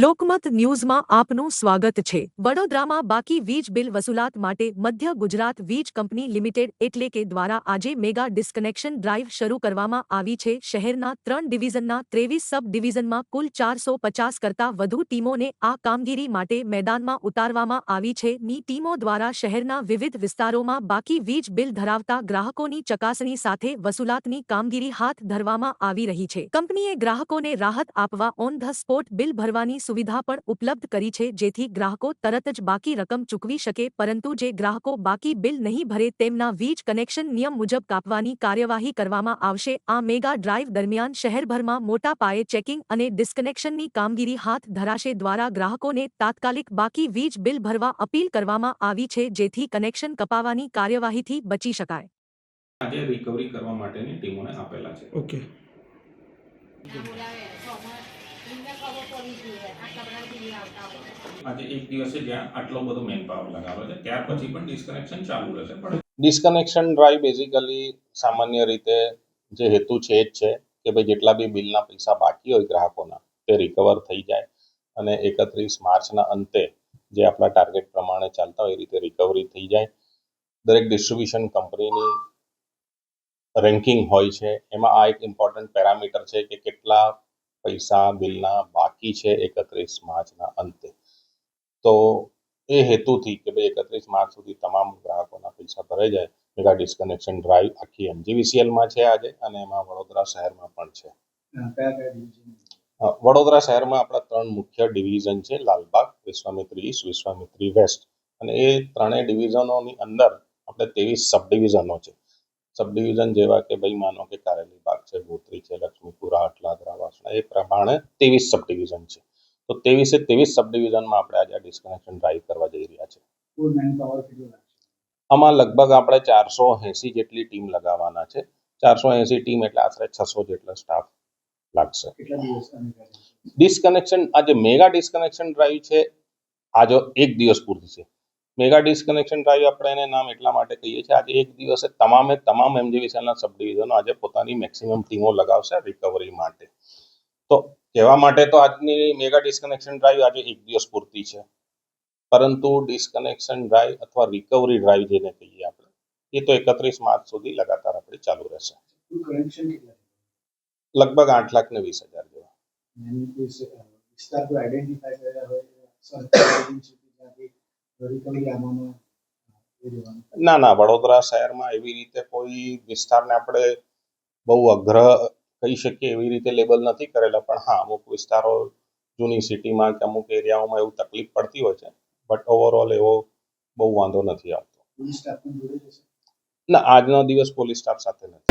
લોકમત ન્યૂઝમાં આપનું સ્વાગત છે। વડોદરામાં બાકી વીજ બિલ વસૂલાત માટે મધ્ય ગુજરાત વીજ કંપની લિમિટેડ એટલે કે દ્વારા આજે મેગા ડિસ્કનેક્શન ડ્રાઈવ શરૂ કરવામાં આવી છે। શહેરના 3 ડિવિઝનના 23 સબ ડિવિઝનમાં કુલ 450 કરતાં વધુ ટીમોને આ કામગીરી માટે મેદાનમાં ઉતારવામાં આવી છે। ની ટીમો દ્વારા શહેરના વિવિધ વિસ્તારોમાં બાકી વીજ બિલ ધરાવતા ગ્રાહકોની ચકાસણી સાથે વસૂલાતની કામગીરી હાથ ધરવામાં આવી રહી છે। કંપનીએ ગ્રાહકોને રાહત આપવા ઓન ધ સ્પોટ બિલ ભરવાની સુવિધા પણ ઉપલબ્ધ કરી છે, જેથી ગ્રાહકો તરત જ બાકી રકમ ચૂકવી શકે। પરંતુ જે ગ્રાહકો બાકી બિલ નહીં ભરે તેમના વીજ કનેક્શન નિયમ મુજબ કાપવાની કાર્યવાહી કરવામાં આવશે। આ મેગા ડ્રાઈવ દરમિયાન શહેરભરમાં મોટા પાયે ચેકિંગ અને ડિસ્કનેક્શનની કામગીરી હાથ ધરાશે। દ્વારા ગ્રાહકોને તાત્કાલિક બાકી વીજ બિલ ભરવા અપીલ કરવામાં આવી છે, જેથી કનેક્શન કપાવવાની કાર્યવાહીથી બચી શકાય। આજે રિકવરી કરવા માટેની ટીમોને આપેલા છે। ઓકે, આજે એક દિવસે જ્યાં આટલો બધો મેન પાવર લગાવ્યો છે ત્યાર પછી પણ ડિસ્કનેક્શન ચાલુ રહેશે। પણ ડિસ્કનેક્શન ડ્રાઈવ બેઝિકલી સામાન્ય રીતે જે હેતુ છે એ જ છે કે ભાઈ જેટલા બી બિલના પૈસા બાકી હોય ગ્રાહકોના તે રિકવર થઈ જાય અને 31 માર્ચના અંતે જે આપણા ટાર્ગેટ પ્રમાણે ચાલતા હોય એ રીતે રિકવરી થઈ જાય। દરેક ડિસ્ટ્રીબ્યુશન કંપનીની રેન્કિંગ હોય છે, એમાં આ એક ઇમ્પોર્ટન્ટ પેરામીટર છે કે કેટલા પૈસા બિલના બાકી છે 31 માર્ચના અંતે। તો એ હેતુથી કે ભાઈ 31 માર્ચ સુધી તમામ ગ્રાહકોના પૈસા ભરાઈ જાય, મેગા ડિસ્કનેક્શન ડ્રાઈવ આખી MGVCLમાં છે આજે, અને એમાં વડોદરા શહેરમાં પણ છે। વડોદરા શહેરમાં આપણા 3 મુખ્ય ડિવિઝન છે, લાલબાગ, વિશ્વામિત્રી ઈસ્ટ, વિશ્વામિત્રી વેસ્ટ, અને એ ત્રણેય ડિવિઝનોની અંદર આપણે 23 સબ ડિવિઝનો છે। સબ ડિવિઝન જેવા કે ભાઈ માનો કે કારેલી બાગ છે, ગોત્રી છે, લક્ષ્મીપુરા, અટલાદરા, વાસણા, એ પ્રમાણે 23 સબ ડિવિઝન છે। તો 23 સબ ડિવિઝનમાં આપણે આજે ડિસ્કનેક્શન ડ્રાઈવ કરવા જઈ રહ્યા છે। આમાં લગભગ આપણે 480 જેટલી ટીમ લગાવવાના છે। 480 ટીમ એટલે આશરે 600 જેટલા સ્ટાફ લાગશે। ડિસ્કનેક્શન આજે મેગા ડિસ્કનેક્શન ડ્રાઈવ છે, આજે એક દિવસ પૂરતી છે। મેગા ડિસ્કનેક્શન ડ્રાઈવ આપણે એને નામ એટલા માટે કહીએ છીએ, આજે એક દિવસે તમામ MGVCLના સબ ડિવિઝનો આજે પોતાની મેક્સિમમ ટીમો લગાવશે રિકવરી માટે। તો કહેવા માટે તો આજની મેગા ડિસ્કનેક્શન ડ્રાઈવ આજે એક દિવસ પૂરતી છે, પરંતુ ડિસ્કનેક્શન ડ્રાઈવ અથવા રિકવરી ડ્રાઈવ જેને કહીએ આપણે, એ તો 31 માર્ચ સુધી લગાતાર આપણી ચાલુ રહેશે। લગભગ 8,20,000 જેવા। ના, વડોદરા શહેરમાં એવી રીતે કોઈ વિસ્તારને આપણે બહુ અગ્ર કહી શકીએ એવી રીતે લેબલ નથી કરેલા, પણ હા, અમુક વિસ્તારો જૂની સિટીમાં કે અમુક એરિયાઓમાં એવું તકલીફ પડતી હોય છે, બટ ઓવરઓલ એવો બહુ વાંધો નથી આવતો। ના, આજનો દિવસ પોલીસ સ્ટાફ સાથે નથી।